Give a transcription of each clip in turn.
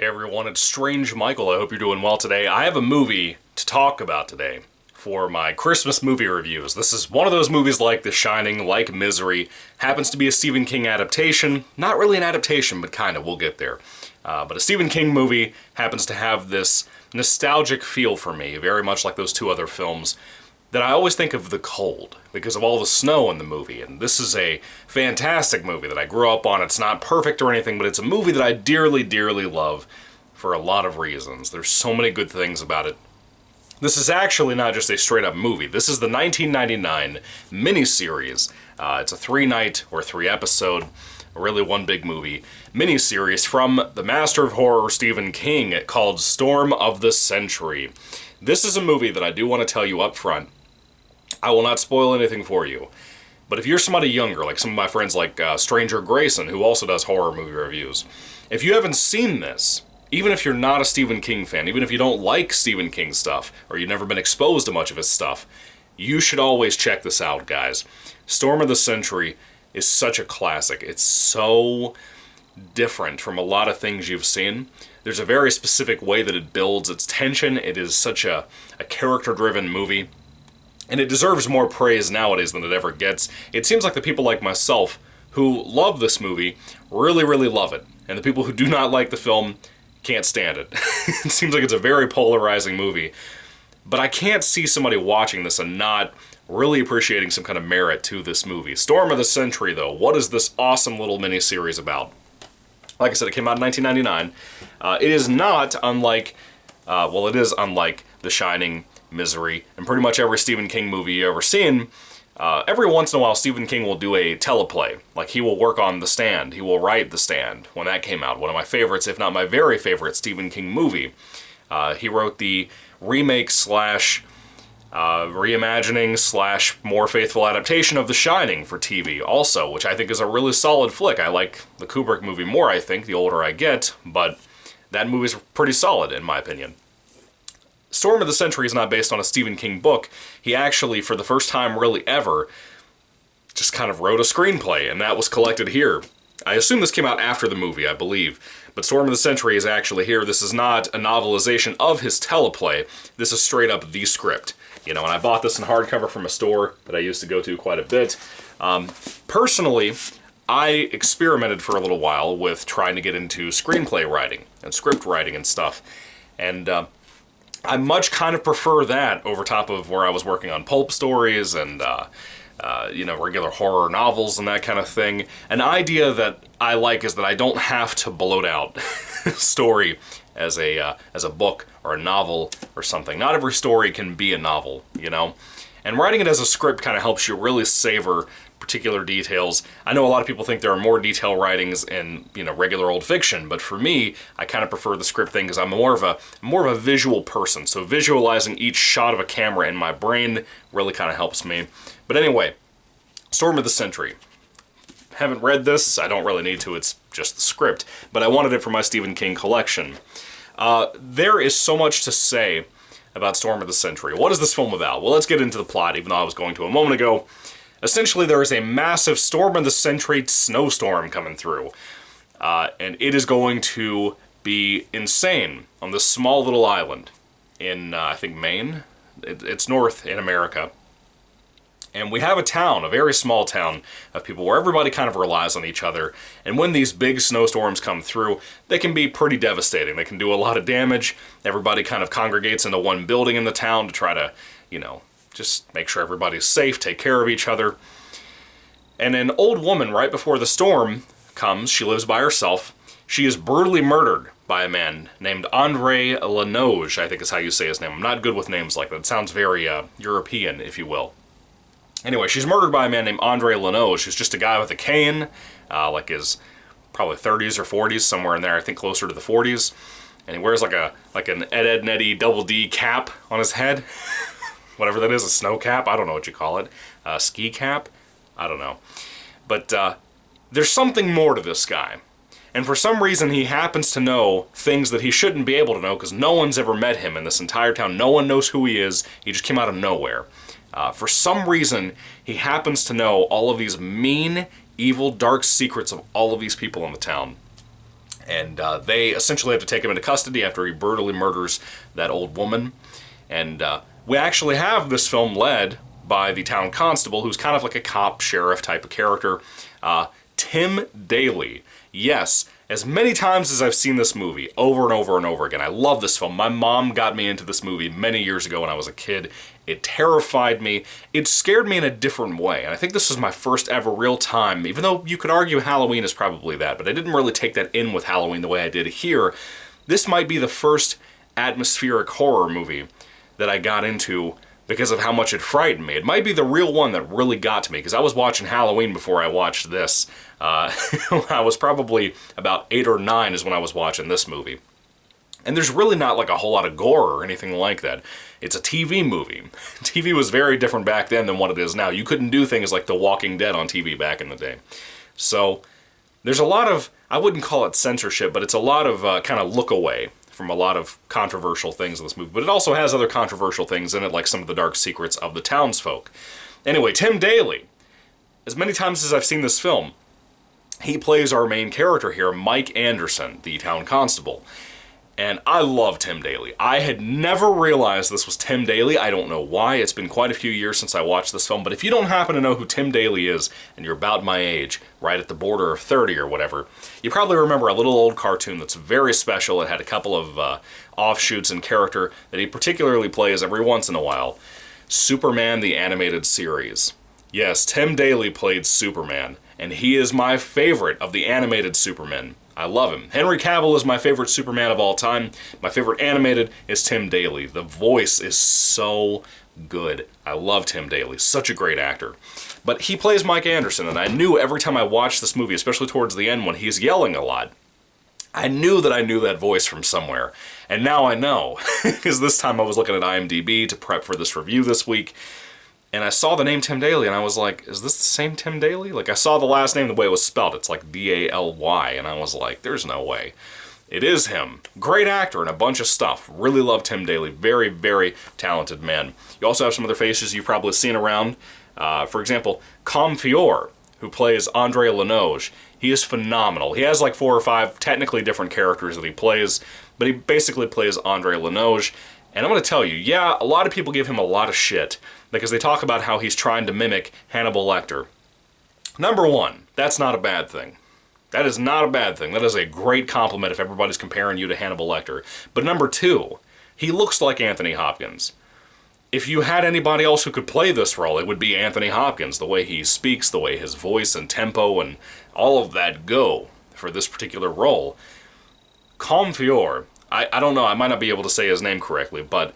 Hey everyone, it's Strange Michael. I hope you're doing well today. I have a movie to talk about today for my Christmas movie reviews. This is one of those movies like The Shining, like Misery. Happens to be a Stephen King adaptation. Not really an adaptation, but kind of. We'll get there. But a Stephen King movie happens to have this nostalgic feel for me, very much like those two other films, that I always think of The Cold, because of all the snow in the movie. And this is a fantastic movie that I grew up on. It's not perfect or anything, but it's a movie that I dearly, dearly love for a lot of reasons. There's so many good things about it. This is actually not just a straight-up movie. This is the 1999 miniseries. It's a 3-night or 3-episode, really one big movie, miniseries from the master of horror, Stephen King, called Storm of the Century. This is a movie that I do want to tell you up front. I will not spoil anything for you. But if you're somebody younger, like some of my friends like Stranger Grayson, who also does horror movie reviews, if you haven't seen this, even if you're not a Stephen King fan, even if you don't like Stephen King stuff, or you've never been exposed to much of his stuff, you should always check this out, guys. Storm of the Century is such a classic. It's so different from a lot of things you've seen. There's a very specific way that it builds its tension. It is such a character-driven movie. And it deserves more praise nowadays than it ever gets. It seems like the people like myself who love this movie really, really love it. And the people who do not like the film can't stand it. It seems like it's a very polarizing movie. But I can't see somebody watching this and not really appreciating some kind of merit to this movie. Storm of the Century, though. What is this awesome little miniseries about? Like I said, it came out in 1999. It is not unlike, it is unlike The Shining, Misery, and pretty much every Stephen King movie you've ever seen. Every once in a while, Stephen King will do a teleplay. Like, he will work on The Stand. He will write The Stand when that came out. One of my favorites, if not my very favorite, Stephen King movie. He wrote the remake slash reimagining slash more faithful adaptation of The Shining for TV also, which I think is a really solid flick. I like the Kubrick movie more, I think, the older I get, but that movie's pretty solid, in my opinion. Storm of the Century is not based on a Stephen King book. He actually, for the first time really ever, just kind of wrote a screenplay, and that was collected here. I assume this came out after the movie, I believe, but Storm of the Century is actually here. This is not a novelization of his teleplay. This is straight up the script. You know, and I bought this in hardcover from a store that I used to go to quite a bit. Personally, I experimented for a little while with trying to get into screenplay writing and script writing and stuff, and I much kind of prefer that over top of where I was working on pulp stories and, regular horror novels and that kind of thing. An idea that I like is that I don't have to bloat out story as a book or a novel or something. Not every story can be a novel, you know? And writing it as a script kind of helps you really savor particular details. I know a lot of people think there are more detail writings in, regular old fiction, but for me, I kind of prefer the script thing because I'm more of a visual person. So visualizing each shot of a camera in my brain really kind of helps me. But anyway, Storm of the Century. Haven't read this, I don't really need to, it's just the script, but I wanted it for my Stephen King collection. There is so much to say about Storm of the Century. What is this film about? Well, let's get into the plot, even though I was going to a moment ago. Essentially, there is a massive Storm of the Century snowstorm coming through, and it is going to be insane on this small little island in, I think, Maine. It's north in America. And we have a town, a very small town of people where everybody kind of relies on each other. And when these big snowstorms come through, they can be pretty devastating. They can do a lot of damage. Everybody kind of congregates into one building in the town to try to, just make sure everybody's safe, take care of each other. And an old woman, right before the storm comes, she lives by herself. She is brutally murdered by a man named Andre Lanoge, I think is how you say his name. I'm not good with names like that. It sounds very European, if you will. Anyway, she's murdered by a man named Andre Lanoge, who's just a guy with a cane, like his probably 30s or 40s, somewhere in there, I think closer to the 40s. And he wears like an Ed, Eddy Double D cap on his head. Whatever that is, a snow cap, I don't know what you call it. Ski cap? I don't know. But there's something more to this guy. And for some reason, he happens to know things that he shouldn't be able to know because no one's ever met him in this entire town. No one knows who he is. He just came out of nowhere. For some reason, he happens to know all of these mean, evil, dark secrets of all of these people in the town. And they essentially have to take him into custody after he brutally murders that old woman. And we actually have this film led by the town constable, who's kind of like a cop, sheriff type of character, Tim Daly. Yes, as many times as I've seen this movie, over and over and over again, I love this film. My mom got me into this movie many years ago when I was a kid. It terrified me. It scared me in a different way. And I think this was my first ever real time, even though you could argue Halloween is probably that, but I didn't really take that in with Halloween the way I did here. This might be the first atmospheric horror movie that I got into because of how much it frightened me. It might be the real one that really got to me, because I was watching Halloween before I watched this. I was probably about 8 or 9 is when I was watching this movie. And there's really not like a whole lot of gore or anything like that. It's a TV movie. TV was very different back then than what it is now. You couldn't do things like The Walking Dead on TV back in the day. So there's a lot of, I wouldn't call it censorship, but it's a lot of kind of look away from a lot of controversial things in this movie. But it also has other controversial things in it, like some of the dark secrets of the townsfolk. Anyway, Tim Daly. As many times as I've seen this film, he plays our main character here, Mike Anderson, the town constable. And I love Tim Daly. I had never realized this was Tim Daly. I don't know why. It's been quite a few years since I watched this film. But if you don't happen to know who Tim Daly is, and you're about my age, right at the border of 30 or whatever, you probably remember a little old cartoon that's very special. It had a couple of offshoots in character that he particularly plays every once in a while. Superman the Animated Series. Yes, Tim Daly played Superman, and he is my favorite of the animated Supermen. I love him. Henry Cavill is my favorite Superman of all time. My favorite animated is Tim Daly. The voice is so good. I love Tim Daly. Such a great actor. But he plays Mike Anderson, and I knew every time I watched this movie, especially towards the end when he's yelling a lot, I knew that I knew that voice from somewhere. And now I know, because this time I was looking at IMDb to prep for this review this week, and I saw the name Tim Daly, and I was like, is this the same Tim Daly? Like, I saw the last name the way it was spelled. It's like D-A-L-Y, and I was like, there's no way. It is him. Great actor and a bunch of stuff. Really love Tim Daly. Very, very talented man. You also have some other faces you've probably seen around. For example, Comfior, who plays Andre Lenoge. He is phenomenal. He has like 4 or 5 technically different characters that he plays, but he basically plays Andre Lenoge. And I'm going to tell you, yeah, a lot of people give him a lot of shit because they talk about how he's trying to mimic Hannibal Lecter. Number one, that's not a bad thing. That is not a bad thing. That is a great compliment if everybody's comparing you to Hannibal Lecter. But number two, he looks like Anthony Hopkins. If you had anybody else who could play this role, it would be Anthony Hopkins. The way he speaks, the way his voice and tempo and all of that go for this particular role. Comfior, I don't know, I might not be able to say his name correctly, but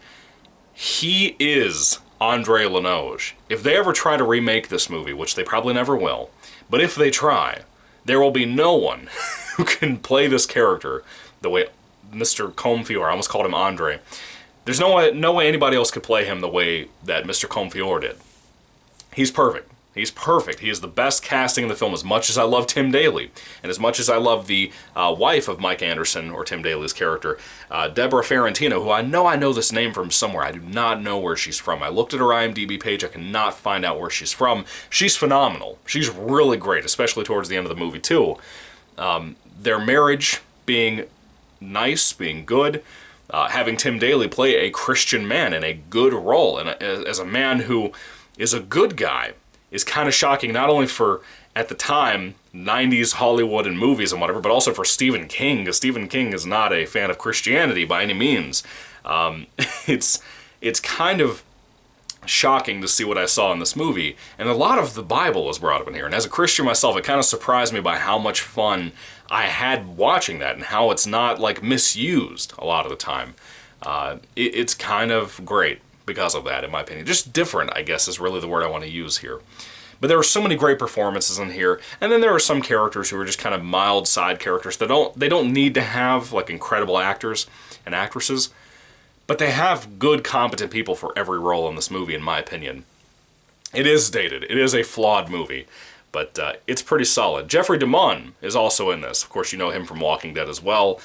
he is Andre Lenoge. If they ever try to remake this movie, which they probably never will, but if they try, there will be no one who can play this character the way Mr. Comfior, I almost called him Andre. There's no way anybody else could play him the way that Mr. Comfior did. He's perfect. He's perfect. He is the best casting in the film, as much as I love Tim Daly, and as much as I love the wife of Mike Anderson, or Tim Daly's character, Deborah Ferrantino, who I know this name from somewhere. I do not know where she's from. I looked at her IMDb page. I cannot find out where she's from. She's phenomenal. She's really great, especially towards the end of the movie, too. Their marriage being nice, being good, having Tim Daly play a Christian man in a good role, and as a man who is a good guy, is kind of shocking, not only for, at the time, 90s Hollywood and movies and whatever, but also for Stephen King, because Stephen King is not a fan of Christianity by any means. It's kind of shocking to see what I saw in this movie, and a lot of the Bible was brought up in here, and as a Christian myself, it kind of surprised me by how much fun I had watching that, and how it's not, like, misused a lot of the time. It's kind of great because of that, in my opinion. Just different, I guess, is really the word I want to use here. But there are so many great performances in here, and then there are some characters who are just kind of mild side characters that they don't need to have like incredible actors and actresses, but they have good, competent people for every role in this movie, in my opinion. It is dated. It is a flawed movie, but it's pretty solid. Jeffrey DeMunn is also in this. Of course, you know him from Walking Dead as well.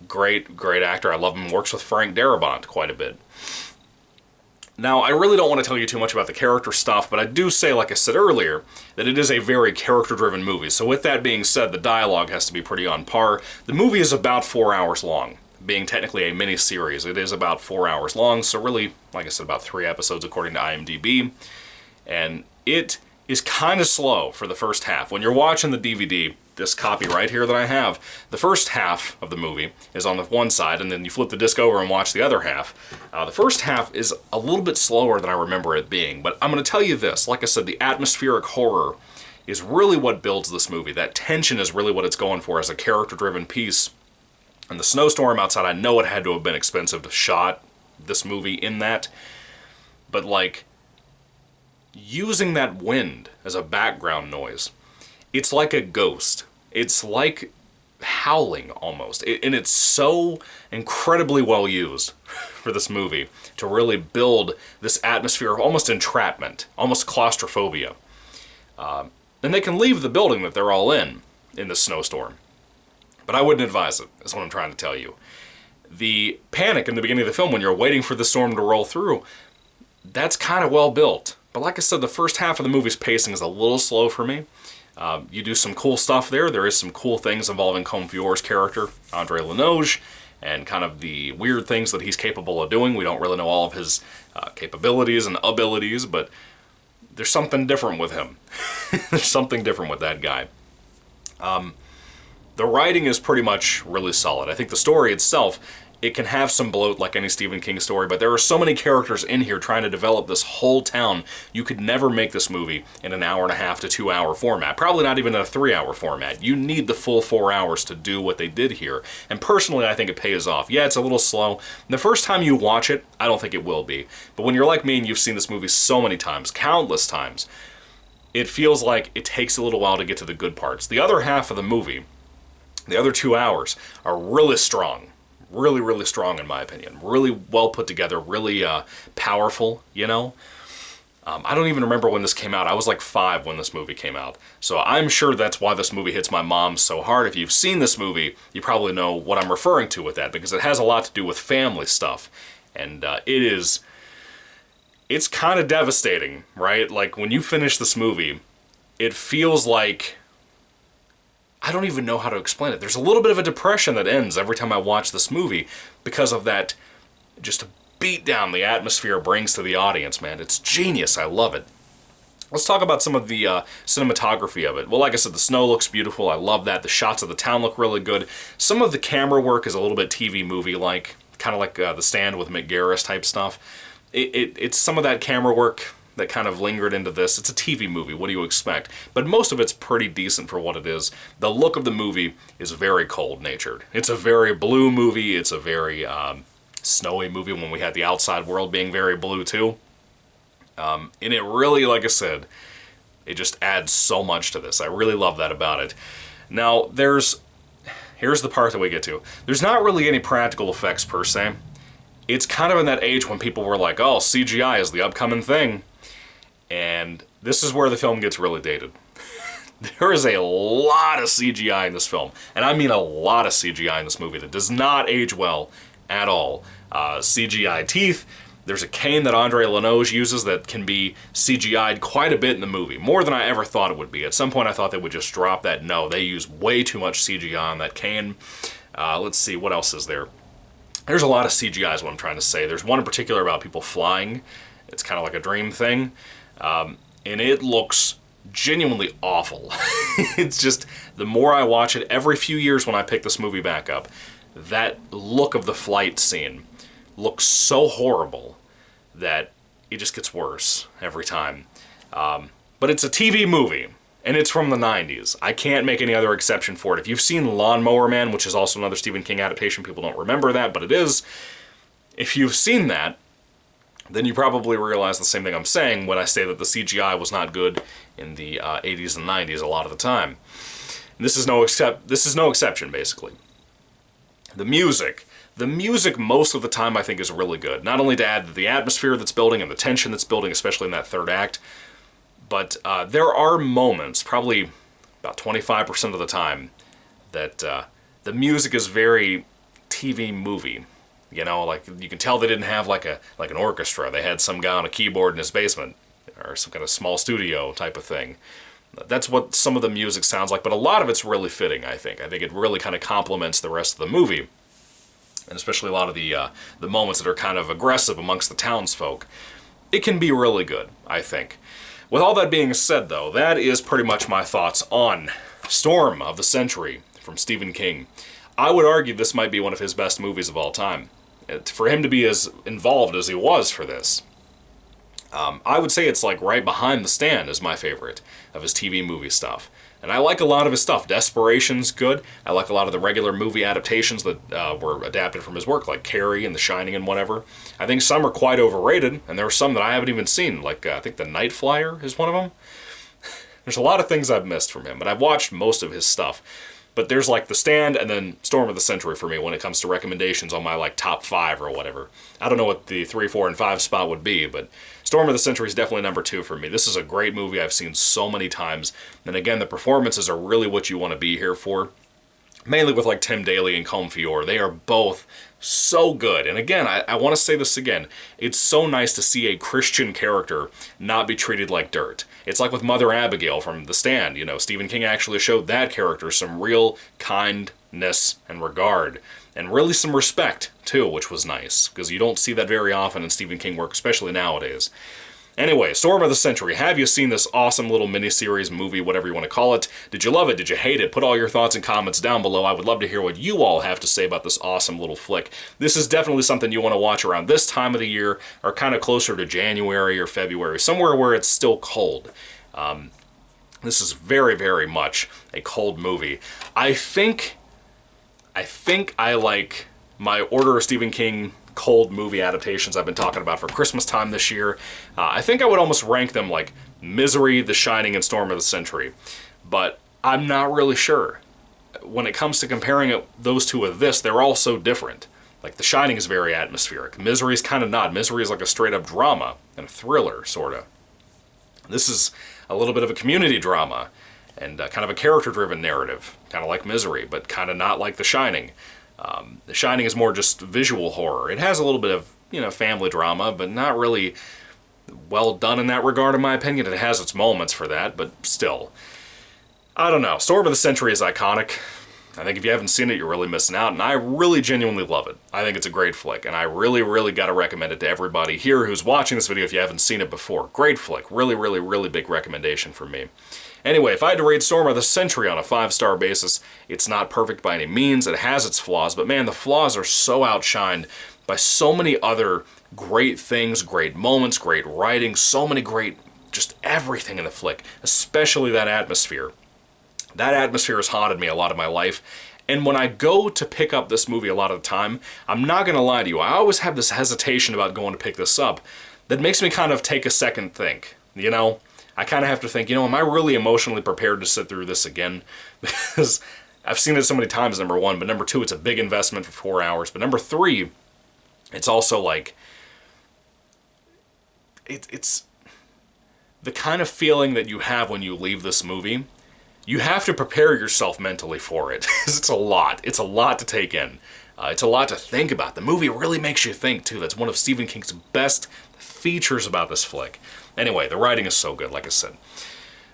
Great actor. I love him. Works with Frank Darabont quite a bit. Now, I really don't want to tell you too much about the character stuff, but I do say, like I said earlier, that it is a very character-driven movie. So with that being said, the dialogue has to be pretty on par. The movie is about 4 hours long. Being technically a mini-series, it is about 4 hours long, so really, like I said, about 3 episodes according to IMDb. And it is kind of slow for the first half. When you're watching the DVD, this copy right here that I have, the first half of the movie is on the one side, and then you flip the disc over and watch the other half. The first half is a little bit slower than I remember it being, but I'm going to tell you this. Like I said, the atmospheric horror is really what builds this movie. That tension is really what it's going for as a character-driven piece. And the snowstorm outside, I know it had to have been expensive to shot this movie in that, but like, using that wind as a background noise, it's like a ghost. It's like howling almost. And it's so incredibly well used for this movie to really build this atmosphere of almost entrapment, almost claustrophobia. And they can leave the building that they're all in the snowstorm. But I wouldn't advise it, is what I'm trying to tell you. The panic in the beginning of the film when you're waiting for the storm to roll through, that's kind of well built. But like I said, the first half of the movie's pacing is a little slow for me. You do some cool stuff there. There is some cool things involving Combe Feore's character, Andre Lenoge, and kind of the weird things that he's capable of doing. We don't really know all of his capabilities and abilities, but there's something different with him. There's something different with that guy. The writing is pretty much really solid. I think the story itself, it can have some bloat like any Stephen King story, but there are so many characters in here trying to develop this whole town. You could never make this movie in an 1.5 to 2 hour format. Probably not even in a 3 hour format. You need the full 4 hours to do what they did here. And personally, I think it pays off. Yeah, it's a little slow. The first time you watch it, I don't think it will be. But when you're like me and you've seen this movie so many times, countless times, it feels like it takes a little while to get to the good parts. The other half of the movie, the other 2 hours, are really strong. Really, really strong in my opinion. Really well put together, really powerful, you know? I don't even remember when this came out. I was like 5 when this movie came out. So I'm sure that's why this movie hits my mom so hard. If you've seen this movie, you probably know what I'm referring to with that, because it has a lot to do with family stuff. And it's kind of devastating, right? Like, when you finish this movie, it feels like, I don't even know how to explain it. There's a little bit of a depression that ends every time I watch this movie because of that just beat down the atmosphere brings to the audience, man. It's genius. I love it. Let's talk about some of the cinematography of it. Well, like I said, the snow looks beautiful. I love that. The shots of the town look really good. Some of the camera work is a little bit TV movie-like, kind of like The Stand with Mick Garris type stuff. It's some of that camera work that kind of lingered into this. It's a TV movie, what do you expect? But most of it's pretty decent for what it is. The look of the movie is very cold-natured. It's a very blue movie, it's a very snowy movie when we had the outside world being very blue too. And it really, like I said, it just adds so much to this. I really love that about it. Now, here's the part that we get to. There's not really any practical effects per se. It's kind of in that age when people were like, oh, CGI is the upcoming thing. And this is where the film gets really dated. There is a lot of CGI in this film, and I mean a lot of CGI in this movie that does not age well at all. CGI teeth. There's a cane that Andre Lenoge uses that can be CGI'd quite a bit in the movie, more than I ever thought it would be. At some point I thought they would just drop that. No, they use way too much CGI on that cane. Let's see, what else is there? There's a lot of CGI is what I'm trying to say. There's one in particular about people flying. It's kind of like a dream thing. And it looks genuinely awful. It's just, the more I watch it, every few years when I pick this movie back up, that look of the flight scene looks so horrible that it just gets worse every time. But it's a TV movie, and it's from the 90s. I can't make any other exception for it. If you've seen Lawnmower Man, which is also another Stephen King adaptation, people don't remember that, but it is. If you've seen that, then you probably realize the same thing I'm saying when I say that the CGI was not good in the 80s and 90s a lot of the time. And this is no exception, basically. The music most of the time I think is really good. Not only to add to the atmosphere that's building and the tension that's building, especially in that third act, but there are moments, probably about 25% of the time, that the music is very TV movie. You know, like you can tell they didn't have like an orchestra. They had some guy on a keyboard in his basement or some kind of small studio type of thing. That's what some of the music sounds like, but a lot of it's really fitting, I think. I think it really kind of complements the rest of the movie, and especially a lot of the moments that are kind of aggressive amongst the townsfolk. It can be really good, I think. With all that being said, though, that is pretty much my thoughts on Storm of the Century from Stephen King. I would argue this might be one of his best movies of all time. For him to be as involved as he was for this, I would say it's like right behind The Stand is my favorite of his TV movie stuff. And I like a lot of his stuff. Desperation's good. I like a lot of the regular movie adaptations that were adapted from his work, like Carrie and The Shining and whatever. I think some are quite overrated, and there are some that I haven't even seen, like I think The Night Flyer is one of them. There's a lot of things I've missed from him, but I've watched most of his stuff. But there's like The Stand and then Storm of the Century for me when it comes to recommendations on my like top 5 or whatever. I don't know what the 3, 4, and 5 spot would be, but Storm of the Century is definitely number 2 for me. This is a great movie I've seen so many times. And again, the performances are really what you want to be here for. Mainly with like Tim Daly and Colm Feore. They are both so good. And again, I want to say this again. It's so nice to see a Christian character not be treated like dirt. It's like with Mother Abigail from The Stand. You know, Stephen King actually showed that character some real kindness and regard. And really some respect, too, which was nice. Because you don't see that very often in Stephen King work, especially nowadays. Anyway, Storm of the Century. Have you seen this awesome little miniseries, movie, whatever you want to call it? Did you love it? Did you hate it? Put all your thoughts and comments down below. I would love to hear what you all have to say about this awesome little flick. This is definitely something you want to watch around this time of the year, or kind of closer to January or February, somewhere where it's still cold. This is very, very much a cold movie. I think I like my order of Stephen King cold movie adaptations I've been talking about for Christmas time this year. I think I would almost rank them like Misery, The Shining, and Storm of the Century. But I'm not really sure. When it comes to comparing those two with this, they're all so different. Like The Shining is very atmospheric. Misery is kind of not. Misery is like a straight up drama and a thriller, sort of. This is a little bit of a community drama and kind of a character-driven narrative, kind of like Misery, but kind of not like The Shining. The Shining is more just visual horror. It has a little bit of, you know, family drama, but not really well done in that regard, in my opinion. It has its moments for that, but still. I don't know. Storm of the Century is iconic. I think if you haven't seen it, you're really missing out, and I really genuinely love it. I think it's a great flick, and I really, really gotta recommend it to everybody here who's watching this video if you haven't seen it before. Great flick. Really, really, really big recommendation from me. Anyway, if I had to rate Storm of the Century on a 5-star basis, it's not perfect by any means. It has its flaws, but man, the flaws are so outshined by so many other great things, great moments, great writing, so many great, just everything in the flick, especially that atmosphere. That atmosphere has haunted me a lot of my life, and when I go to pick up this movie a lot of the time, I'm not going to lie to you, I always have this hesitation about going to pick this up that makes me kind of take a second think, you know? I kind of have to think, you know, am I really emotionally prepared to sit through this again? Because I've seen it so many times, number 1, but number 2, it's a big investment for 4 hours, but number 3, it's also like, it's the kind of feeling that you have when you leave this movie. You have to prepare yourself mentally for it. It's a lot. It's a lot to take in. It's a lot to think about. The movie really makes you think, too. That's one of Stephen King's best features about this flick. Anyway, the writing is so good, like I said.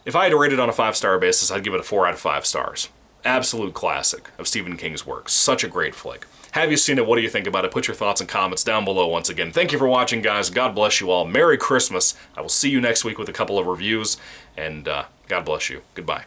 If I had to rate it on a 5-star basis, I'd give it a 4 out of 5 stars. Absolute classic of Stephen King's work. Such a great flick. Have you seen it? What do you think about it? Put your thoughts and comments down below once again. Thank you for watching, guys. God bless you all. Merry Christmas. I will see you next week with a couple of reviews, and God bless you. Goodbye.